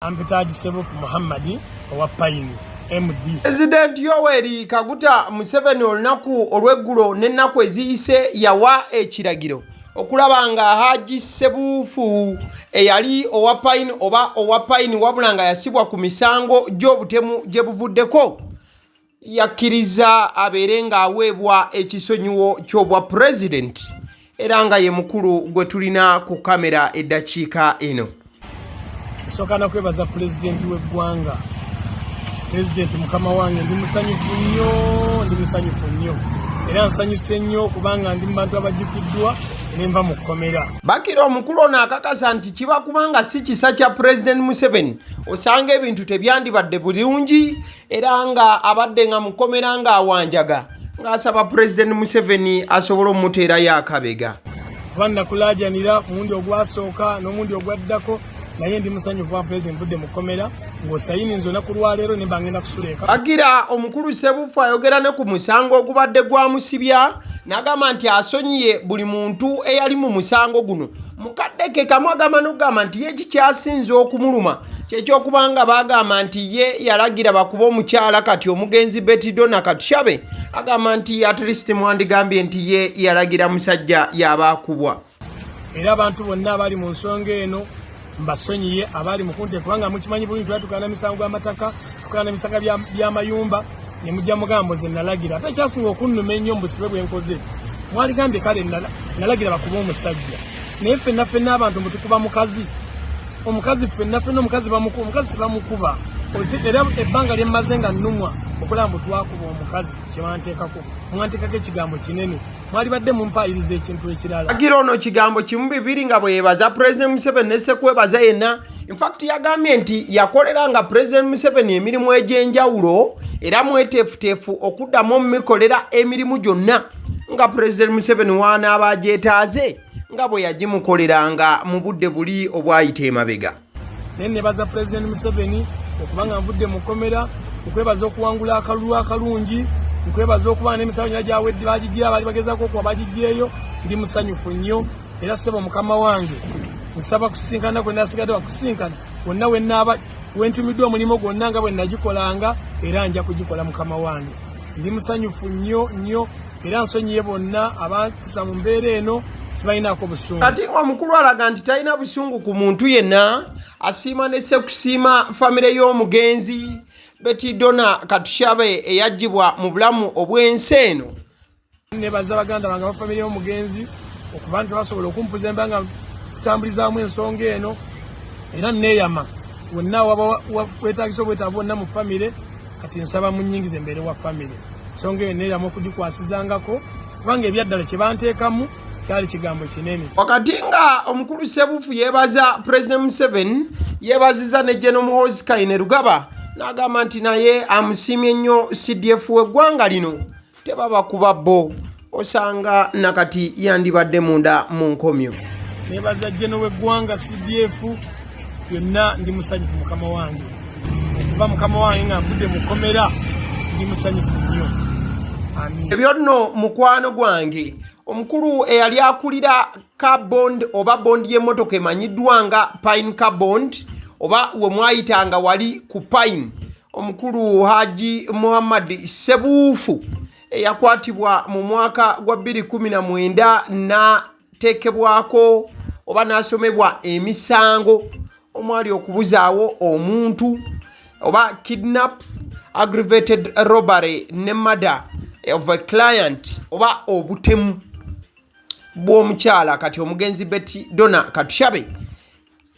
Amutadde Sebuwuufu Muhammad owa Pine MD. President Yoweri Kaguta Museveni olunaku olw'eggulo n'ennaku eziyise yawa ekiragiro okulaba nga Haji Sebuwuufu eyali owa Pine oba owa Pine wabula nga yasibwa ku misango gy'obutemu gye buvuddeko yakkiriza abeere ng'aweebwa ekisonyiwo ky'obwa President era nga ye mukulu gwe tulina ku kamera eddakiika eno. Sokana kwebaza President w'eggwanga. President mukama wange ndi musanyufu nnyo era nsanyuse nnyo kubanga ndi mu bantu abajjukiddwa nenva mu kkomera. Bakira omukulu ono akakasa nti kiba kubanga si kisa kya President Museveni osanga ebintu tebyandibadde bulungi era nga abadde nga mu kkomera ng'awanjaga ng'asaba President Museveni asobole omuteerayo akabega. Kuba nakulaajanira mulundi ogwasooka n'omundi ogwaddako naye ndi musanyufu wa President mvudde mu kkomera ng'osayiniza olunaku lwa leero ne mbangenda kusuleka. Bagira omukulu Sebuwuufu ayogera ne ku musango ogubadde gwamusibya n'agamba nti asonyiye buli muntu eyali mu musango guno. Mukadde ke kamu agamba n'okugamba nti ye kikyasinze okumuluma kyekyokubanga baagamba nti ye yalagira bakuba omukyala kati omugenzi Betidona Katushabe agamba nti at least mwandigambye nti ye yalagira musajja yabaakubwa. Era abantu bonna abali mu nsonga eno mbasonyiye abali mukunte kubanga mukimanyi bulungi tukana misango y'amataka tukana misango by'amayumba ne mujja mugambo ze nalagira ate kyasinga okunnuma ennyo mbusibe bwenkoze mwaligambye kale nalagira bakuba omusajja naye ffenna abantu mutukuba mukazi omukazi ffenna omukazi tebamukuba era ebbanga lyemmaze nga nnumwa okulaba twakuba omukazi kyebanteekako mwanteekako ekigambo kinene mwalibadde mumpaayiriza ekintu ekirala. Agira ono kigambo kimu bibiri nga bwe yebaza President Museveni ne sekwebaza yenna. In fact yagambye nti yakoleranga President Museveni emirimu egy'enjawulo era mweteefuteefu okuddamu omumikolera emirimu gyonna nga President Museveni w'anaaba agyetaaze nga bwe yagimukoleranga mu budde buli obwayita emabega. Naye nebaza President Museveni okubanga nvudde mu kkomera okwebaza okuwangula akalulu akalungi nkwebaza okuba n'emisango gyawedde bagigira bali bagezaako okuba bagiggyeyo ndi musanyufu nnyo era ssebo mukama wange nsaba kusinkana kwe nasigadde bakusinkana wonna wennaaba wentumiddwa omulimu gwonna nga bwe nagikolanga era nja kugikola mukama wange ndi musanyufu nnyo era nsonyiye bonna abakusa mu mbeera eno sibalinaako busungu. Kati omukulu alaga nti talina busungu ku muntu yenna asiima ne sekusiima famire y'omugenzi Betidona Katushabe eyagibwa mu bulamu obw'ensi eno. Nebaza baganda bange abafamire y'omugenzi okuba nti basobola okumpuza embanga tutambulizaamu ensonga eno era neeyama wonna wetagisa obwetaavu bonna mu famire kati nsaba munnyingiza embeere wa famire ensonga eyo neeyama okugikwasizangako kubanga ebyaddala kye banteekamu kyali kigambo kinene. Wakati nga omukulu Sebuwuufu yeebaza President Museveni yeebaziza ne General Muhoozi Kainerugaba n'agamba nti naye amusiimye nnyo CDF w'eggwanga lino tebaba kuba bo osanga nakati yandibadde munda mu nkomyo. Nebaza General w'eggwanga CDF yonna ndi musanyufu mukama wange okuva mukama wange nga nvudde mu kkomera ndi musanyufu nnyo. Ebyo nno mukwano gwange omukulu eyali akulira carbond oba bondi y'emmotoka emanyiddwa nga Pine carbond oba we mwayitanga wali ku Pine omukulu Haji Muhammad Sebuwuufu eyakwatibwa mu mwaka gwa 2019 n'ateekebwako oba n'asomebwa emisango omwali okubuzaawo omuntu oba kidnap, aggravated robbery ne murder of a client oba obutemu bw'omukyala kati omugenzi Betidona Katushabe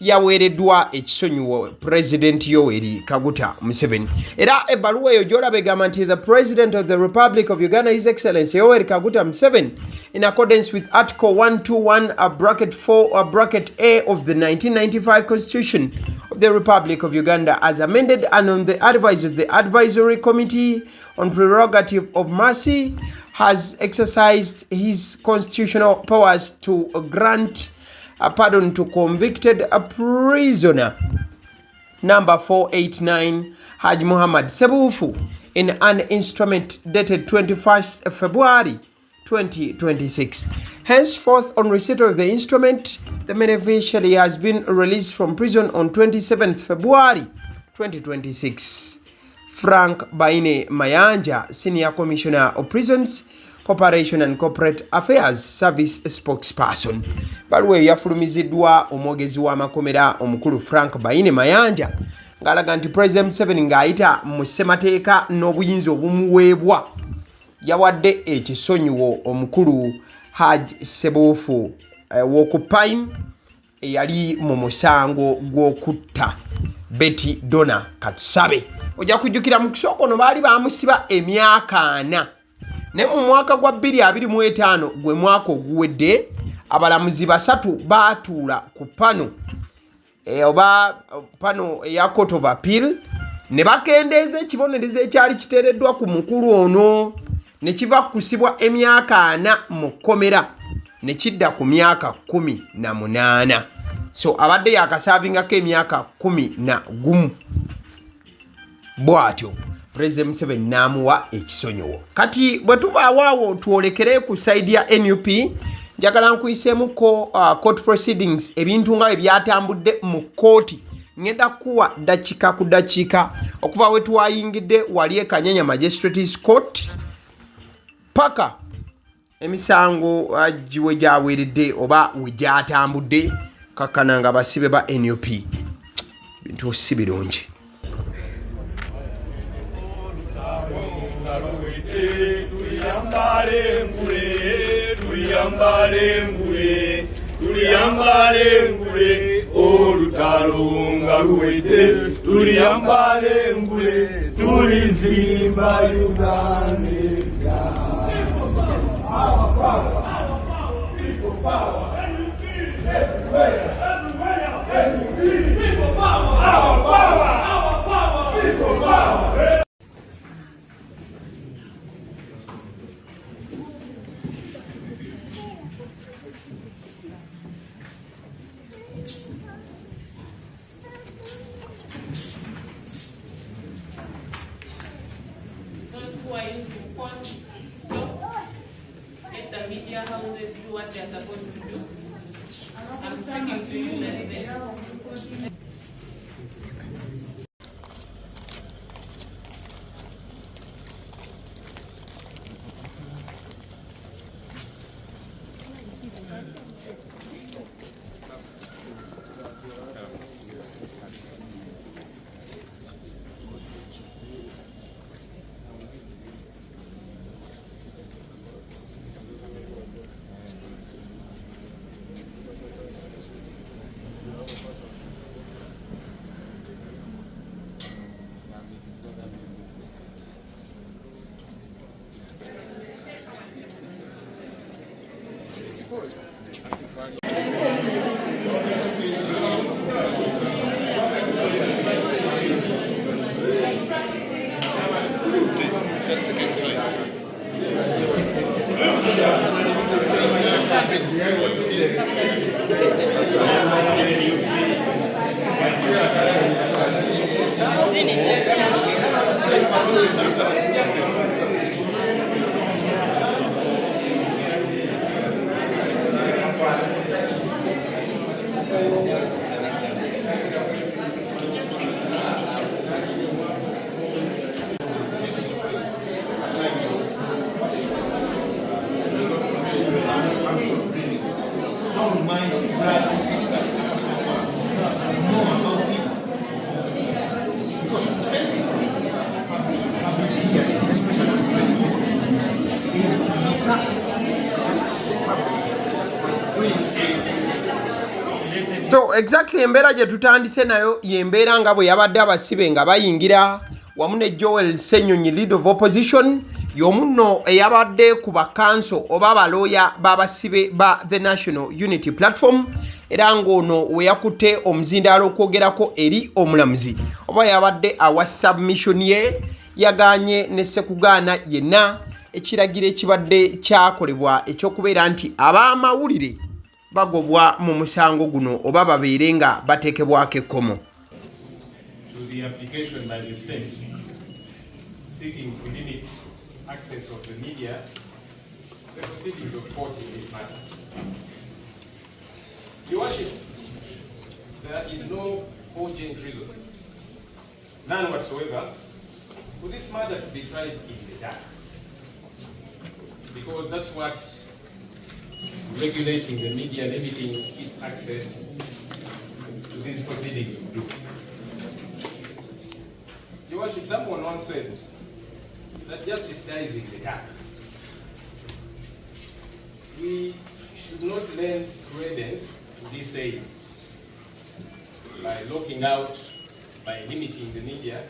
yaweereddwa ekisonyiwo President Yoweri Kaguta Museveni. Era ebbaluwa eyo gy'olaba egamba nti the President of the Republic of Uganda, His Excellency Yoweri Kaguta Museveni, in accordance with Article 121(4)(a) of the 1995 Constitution of the Republic of Uganda as amended and on the advice of the Advisory Committee on Prerogative of Mercy, has exercised his constitutional powers to grant a pardon to convicted prisoner number 489 Haji Muhammad Sebuwuufu in an instrument dated 21st February 2026. Henceforth, on receipt of the instrument, the beneficiary has been released from prison on 27th February 2026. Frank Baine Mayanja, Senior Commissioner of Prisons, Corporation and Corporate Affairs Service spokesperson. Baluwe yafulumiziddwa omwogezi w'amakomera omukulu Frank Baine Mayanja ng'alaga nti President Museveni ng'ayita mu ssemateeka n'obuyinza obumuweebwa yawadde ekisonyiwo omukulu Sebuwuufu w'oku Pine eyali mu musango gw'okutta Betty Donna Katusabe. Ojja kujjukira mu kisoko ono baali baamusiba emyaka 4 ne mu mwaka gwa 2025 gwe mwaka oguwedde abalamuzi 3 baatuula ku pano oba pano eya Court of Appeal ne bakendeeza ekibonerezo ekyali kiteereddwa ku mukulu ono ne kiva kusibwa emyaka 4 mu kkomera ne kidda ku myaka 18. So abadde yakasavingako emyaka 11 bwatyo President Museveni n'amuwa ekisonyiwo. Kati bwe tubaawo tuolekere ku side ya NUP njagala nkuyiseemuko court proceedings ebintu nga ebyatambudde mu kooti ngenda kuwa dakiika ku dakiika okuva we twayingidde wali e Kanyanya Magistrates Court paka emisango giwe gyaweeredde oba we gyatambudde kakkana nga abasibe ba NUP bintu si birungi. Tuliyambale ngule olutalo nga luwedde tuliyambale ngule tulizimba Uganda. Who are using phones, stop. Let the media houses do what they're supposed to do. I'm speaking to you like this. So exactly embeera gye tutandise nayo yembeera nga bwe yabadde abasibe nga bayingira wamu ne Joel Ssenyonyi leader of opposition y'omunno eyabadde ku bakanso oba abalooya b'abasibe ba the National Unity Platform era ng'ono we yakutte omuzindaalo okwogerako eri omulamuzi oba yabadde awa submission ye yaganye ne Sekugaana yenna ekiragiro ekibadde kyakolebwa ekyokubeera nti ab'amawulire bagobwa mu musango guno oba babeere nga bateekebwako ekkomo. To the application by the state seeking to limit access of the media, the proceedings of court in this matter. Your Worship, there is no cogent reason, none whatsoever, for this matter to be tried in the dark. Because that's what regulating the media, limiting its access to these proceedings would do. Your Worship, someone once said that justice dies in the dark. We should not lend credence to this saying by locking out, by limiting the media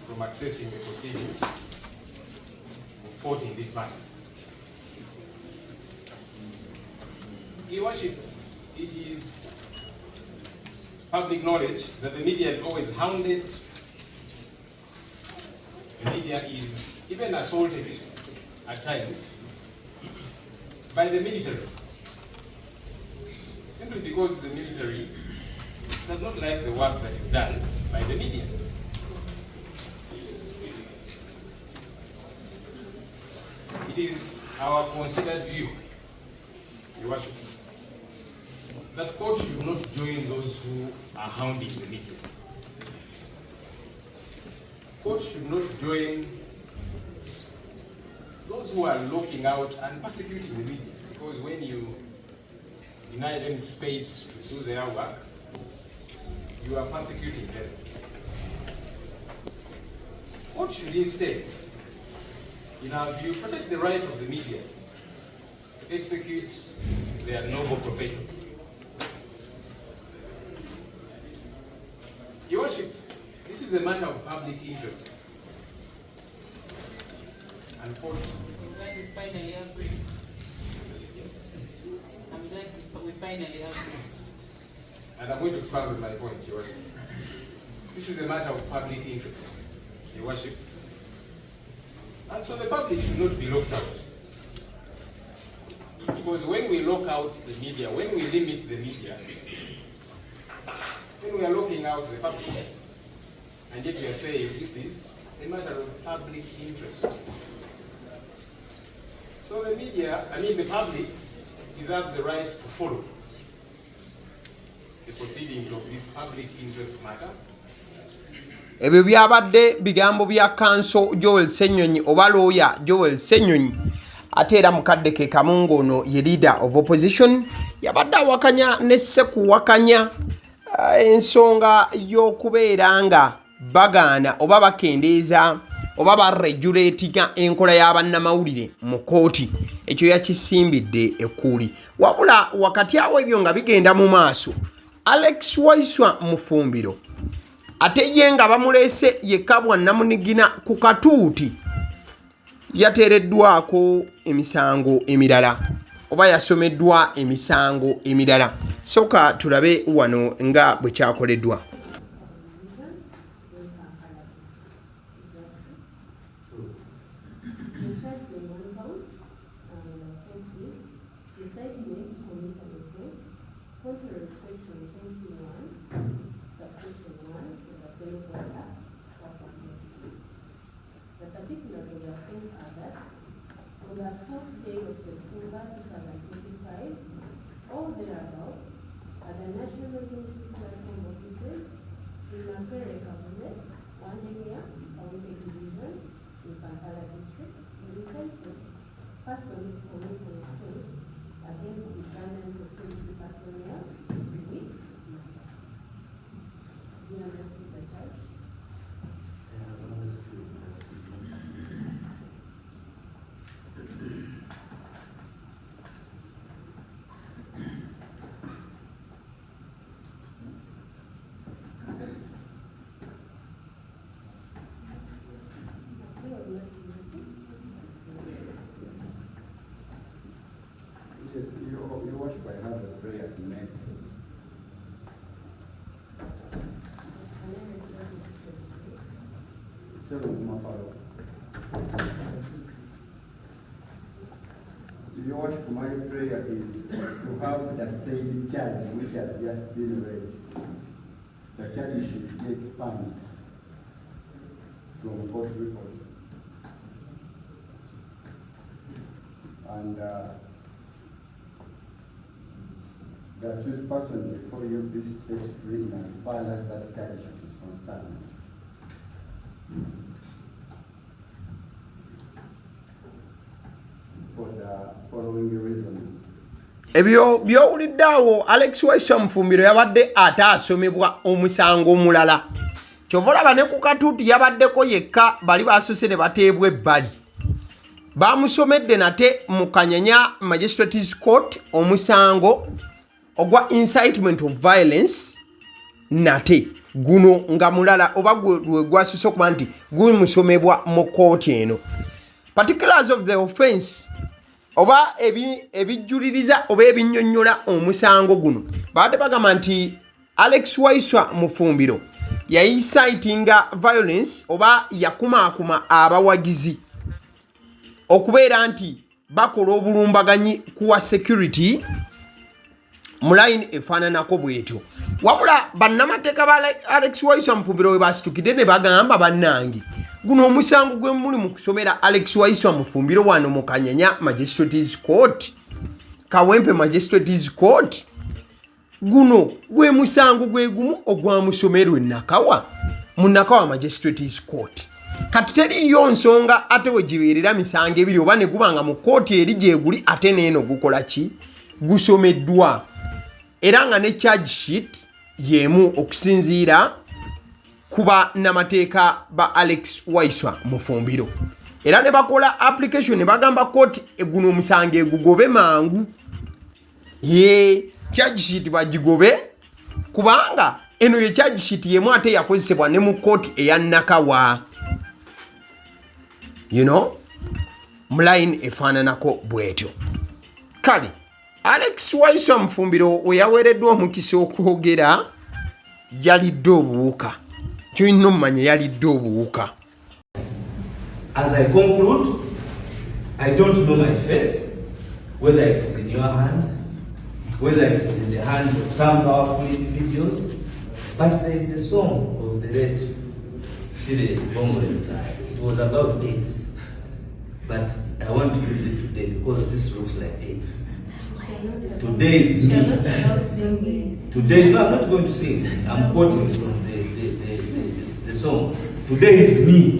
from accessing the proceedings of court in this matter. Your Worship, it is public knowledge that the media is always hounded. The media is even assaulted at times by the military, simply because the military does not like the work that is done by the media. It is our considered view, Your Worship, that court should not join those who are hounding the media. Court should not join those who are locking out and persecuting the media, because when you deny them space to do their work, you are persecuting them. Court should instead, in our view, protect the right of the media to execute their noble profession. Your Worship, this is a matter of public interest. And court. I'm glad we finally agree. I'm glad we finally agree. And I'm going to expand on my point, Your Worship. This is a matter of public interest, Your Worship. And so the public should not be locked out. Because when we lock out the media, when we limit the media, then we are locking out the public. And yet we are saying this is a matter of public interest. So the media, the public, deserves the right to follow the proceedings of this public interest matter. Ebyo byabadde bigambo bya kanso Joel Ssenyonyi oba lawyer Joel Ssenyonyi ate era mukadde ke Kamungo ono ye leader of opposition yabadde awakanya ne Sekuwakanya ensonga y'okubeera nga bagaana oba bakendeeza oba baregulatinga enkola y'abannamawulire mu kooti. Ekyo yakisimbidde ekkuuli. Wabula wakati awo ebyo nga bigenda mu maaso, Alex Waiswa Mufumbiro ate ye nga bamuleese yekka bwannamunigina ku katuuti yateereddwako emisango emirala oba yasomeddwa emisango emirala. Soka tulabe wano nga bwe kyakoleddwa. The particulars of the offense are that on the 4th day of September 2025, or thereabouts, at the National Unity Platform offices in Makerere Kabule, Wandegeya, Kawempe Division, in Kampala District, incited persons to commit an offense against Ugandan security personnel with. Do you understand the charge? Yes, you watch by have a prayer to make. Your worship, my prayer is to have the same charge which has just been read. The charge should be expanded from court records. that this person before you be set free as far as that charge is concerned. For the following reasons. Ebyo byowuliddeawo Alex Waiswa Mufumbiro yabadde ate asomebwa omusango omulala. Kyova olaba ne ku katuuti yabaddeko yekka bali baasose ne bateebwa ebbali. Bamusomedde nate mu Kanyanya Magistrates Court omusango ogwa incitement of violence nate guno nga mulala oba gwe gwasuse okuba nti gumusomebwa mu kooti eno. Particulars of the offence oba ebijuliriza oba ebinnyonnyola omusango guno baadde bagamba nti Alex Waiswa Mufumbiro yayisayitinga violence oba yakumaakuma abawagizi okubeera nti bakola obulumbaganyi kuwa security mu line efaananako bwetyo. Wabula bannamateeka ba Alex Waiswa Mufumbiro we basitukidde ne bagamba bannange guno omusango gwe muli mu kusomera Alex Waiswa Mufumbiro wano mu Kanyanya Magistrates Court, Kawempe Magistrates Court, guno gwe musango gwe gumu ogwamusomerwa Nakawa mu Nakawa Magistrates Court. Kati teriyo nsonga ate we gibeerera misango ebiri oba ne gubanga mu kooti eri gyeguli ate neeno gukola ki gusomeddwa era nga ne charge sheet yemu okusinziira kuba namateeka ba Alex Waiswa Mufumbiro. Era ne bakola application ne bagamba kooti eguno omusango egugobe mangu. Charge sheet bagigobe kubanga eno ye charge sheet yemu ate yakozesebwa ne mu kooti eya Nakawa. You know, mline efaananako bwetyo. Kale Alex Waiswa Mufumbiro we yaweereddwa omukisa okwogera yalidde obuwuka. Kyolina omumanya yalidde obuwuka. As I conclude, I don't know my fate, whether it is in your hands, whether it is in the hands of some powerful individuals, but there is a song of the late Philip Bongole. It was about AIDS, but I want to use it today because this looks like AIDS. Today is me. Today, no, I'm not going to sing. I'm quoting from the song. Today is me.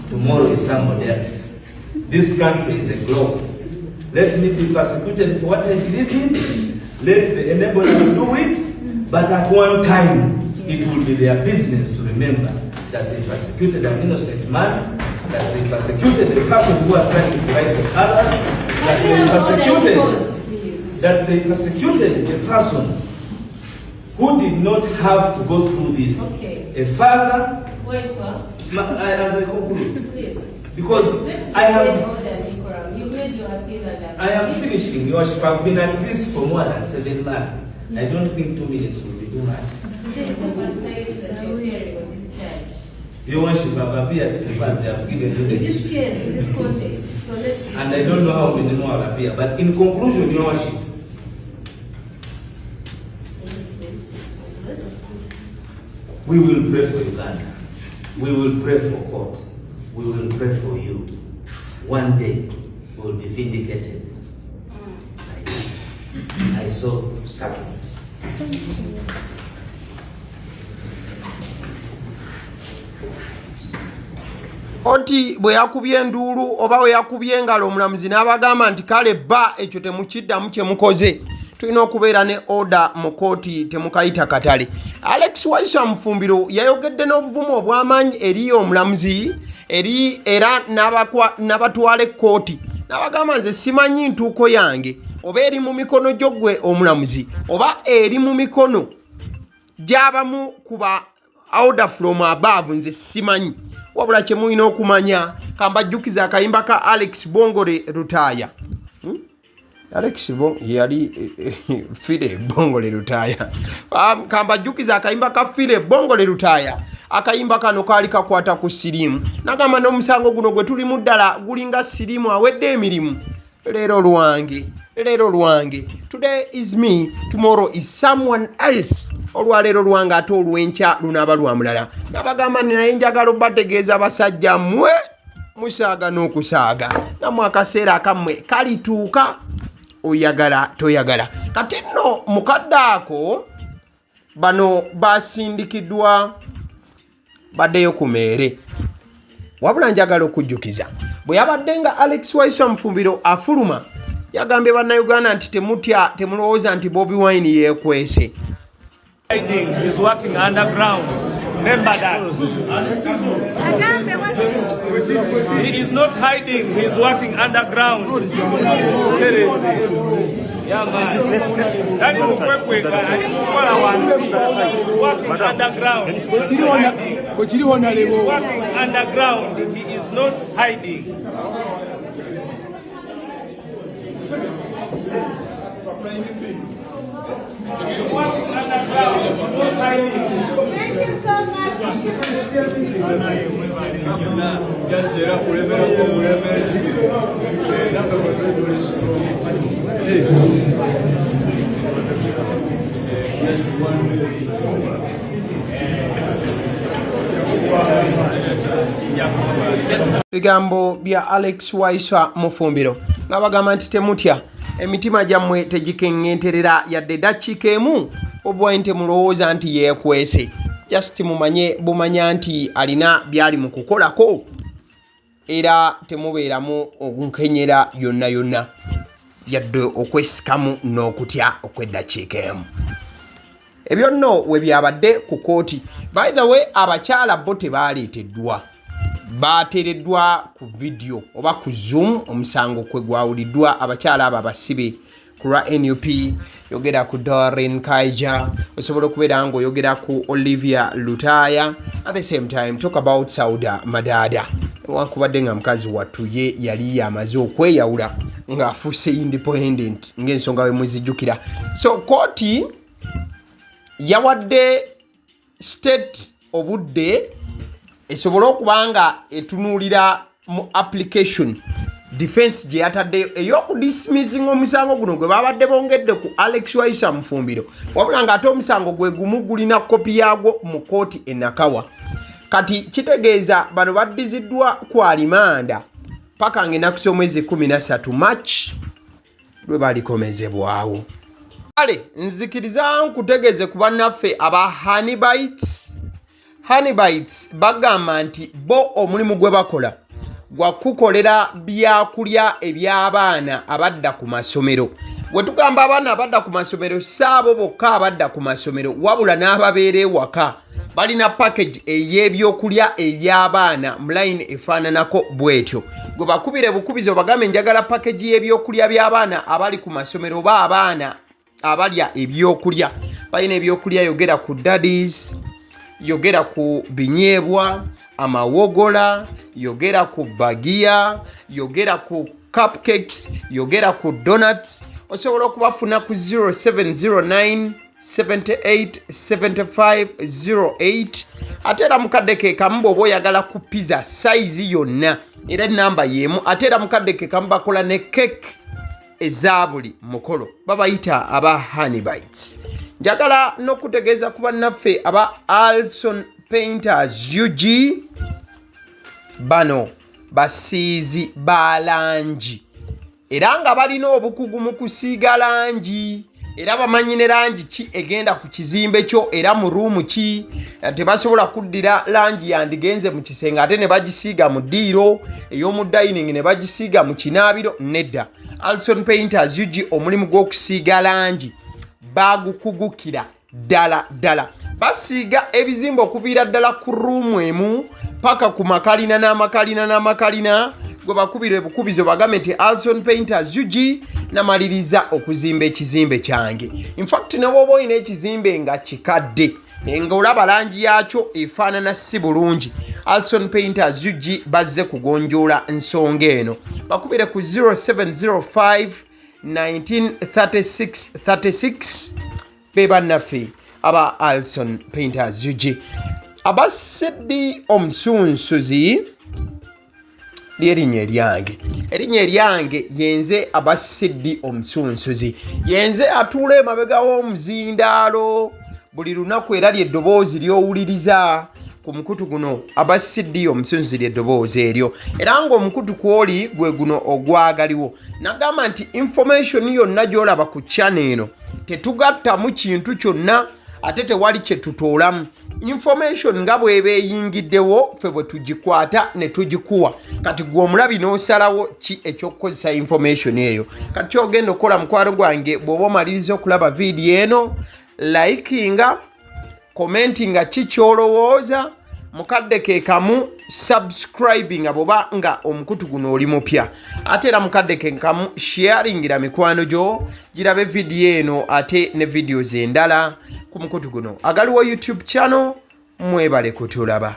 Tomorrow is somebody else. This country is a globe. Let me be persecuted for what I believe in. Let the enablers do it. But at one time, it will be their business to remember that they persecuted an innocent man, that they persecuted a person who was standing for the rights of others, that they persecuted a person who did not have to go through this. Okay. A father. As I conclude. Please. Because Let's I have. You made your appeal and I am finishing, Your Worship. I've been at this for more than 7 months. I don't think 2 minutes will be too much. Today is the first time that you're hearing of this charge. Your Worship, I've appeared because they have given you In the this case, in this context, so let's. and I don't know how many more will appear. But in conclusion, Your Worship, we will pray for Uganda. We will pray for court. We will pray for you. One day, we will be vindicated. I saw sacrament. Oti bwe yakubye enduulu oba we yakubye engalo omulamuzi n'abagamba nti kale bba ekyo temukiddamu kye mukoze. Tulina okubeera ne order mu kooti temukayita katale. Alex Waiswa Mufumbiro yayogedde n'obuvumu obw'amaanyi eri omulamuzi eri era n'abatwala ekkooti n'abagamba nze simanyi ntuuko yange oba eri mu mikono gy'ogwe omulamuzi oba eri mu mikono gy'abamu kuba order from above nze simanyi. Wabula kye mulina okumanya kambajjukiza akayimba ka Alex Bongole Lutaaya. Alex yali File Bongole Lutaaya. Kambajjukiza akayimba ka File Bongole Lutaaya. Akayimba kano kaali kakwata ku sirimu. Nagamba n'omusango guno gwe tuli mu ddala gulinga sirimu awedde emirimu. Leero lwange. Today is me, tomorrow is someone else. Olwaleero lwange ate olw'enkya lunaaba lwa mulala. Nabagamba naye njagala obategeeza abasajja mmwe musaaga n'okusaaga. Nammwe akaseera akammwe kalituuka. oyagala toyagala. Kati nno mukadde ako bano basindikiddwa baddeyo ku meere. Wabula njagala okujjukiza bwe yabadde nga Alex Waiswa Mufumbiro afuluma yagambye bannayuganda nti temutya temulowooza nti Bobi Wine yeekwese. He's working underground. Remember that. He is not hiding. He's working underground. Yeah, man. That is quick. He's working underground. He's working underground. He is not hiding. Thank you so much. Bigambo bya Alex Waiswa Mufumbiro nga bagamba nti temutya emitima gyammwe tegikeng'enterera yadde dakiika emu obwa nti mulowooza nti yeekwese. Just mumanye bumanya nti alina byali mu kukolako era temubeeramu okunkenyera yonna yonna yadde okwesikamu n'okutya okw'eddakiika emu. Ebyo nno we byabadde ku kooti. By the way, abakyala bo tebaaleeteddwa, baateereddwa ku video oba ku Zoom. Omusango kwe gwawuliddwa abakyala abo abasibe ku lwa NUP. Yogera ku Doreen Kaija, osobola okubeera ng'oyogera ku Olivia Lutaya, at the same time talk about Sauda Madada, wakubadde nga mukazi wattu ye yali yamaze okweyawula ng'afuuse independent ng'ensonga we muzijjukira. So kooti yawadde state obudde esobola okuba nga etunuulira mu application defense gye yataddeyo ey'okudismissing omusango guno gwe babadde bongedde ku Alex Waiswa Mufumbiro, wabula ng'ate omusango gwe gumu gulina kopi yaagwo mu kooti e Nakawa. Kati kitegeeza bano baddiziddwa ku alimanda paka ng'ennaku z'omwezi 13 March lwe balikomezebwawo. Kale nzikiriza nkutegeeze ku bannaffe aba Honeybites bagamba nti bo omulimu gwe bakola gwa kukolera byakulya eby'abaana abadda ku masomero. Bwe tugamba abaana abadda ku masomero saabo bokka abadda ku masomero, wabula n'ababeera ewaka balina package ey'ebyokulya eby'abaana mu line efaananako bwetyo. Gwe bakubire bukubizo bagambe njagala package y'ebyokulya by'abaana abali ku masomero oba abaana abalya ebyokulya. Balina ebyokulya yogera ku daddies, yogera ku binyeebwa, amawogola, yogera ku bagia, yogera ku cupcakes, yogera ku donuts. Osobola okubafuna ku 0709 78 75 08. Ate era mukadde ke kamu bw'oba oyagala ku pizza size yonna era namba y'emu. Ate era mukadde ke kamu bakola ne cake eza buli mukolo, babayita aba Honeybites. Njagala n'okutegeeza ku bannaffe aba Alson Painters UG, bano basiizi ba langi era nga balina obukugu mu kusiiga langi, era bamanyi ne langi ki egenda ku kizimbe kyo era mu ruumu ki. Tebasobola kuddira langi yandigenze mu kisenge ate ne bagisiiga mu ddiiro, ey'omu dining ne bagisiiga mu kinaabiro. Nedda, Alson Painters UG omulimu gw'okusiiga langi bagukugukira ddala. Basiiga ebizimbe okuviira ddala ku ruumu emu paka ku makalina n'amakalina. Gwe bakubira ebukubizo bagambe nti Alson Painters UG namaliriza okuzimba ekizimbe kyange. In fact ne bw'oba olina ekizimbe nga kikadde nga olaba langi yaakyo efaanana si bulungi, Alson Painters UG bazze kugonjoola ensonga eno. Bakubire ku 0705 1936 be bannaffe aba Alson Painters UG. Abasedi omusunsuzi ly'erinnya eryange yenze Abasedi omusunsuzi, yenze atuula emabega w'omuzindaalo buli lunaku era ly'eddoboozi ly'owuliriza ku mukutu guno Abasibe omusinzire eddoboozi eryo era ng'omukutu kwoli gwe guno ogwagaliwo. Nagamba nti information yonna gy'olaba ku channel eno tetugattamu kintu kyonna ate tewali kye tutoolamu. Information nga bw'eba eyingiddewo ffe bwe tugikwata ne tugikuwa. Kati gwe omulabi n'osalawo ki eky'okukozesa information eyo. Kati ky'ogenda okukola mukwano gwange bw'oba omaliriza okulaba vidiyo eno, likinga, commentinga ki ky'olowooza, mukadde ke kamu subscribinga bw'oba nga omukutu guno oli mupya. Ate era mukadde ke kamu sharingira mikwano gyo girabe vidiyo eno ate ne videos endala ku mukutu guno. Agaliwo YouTube channel, mwebale kutulaba.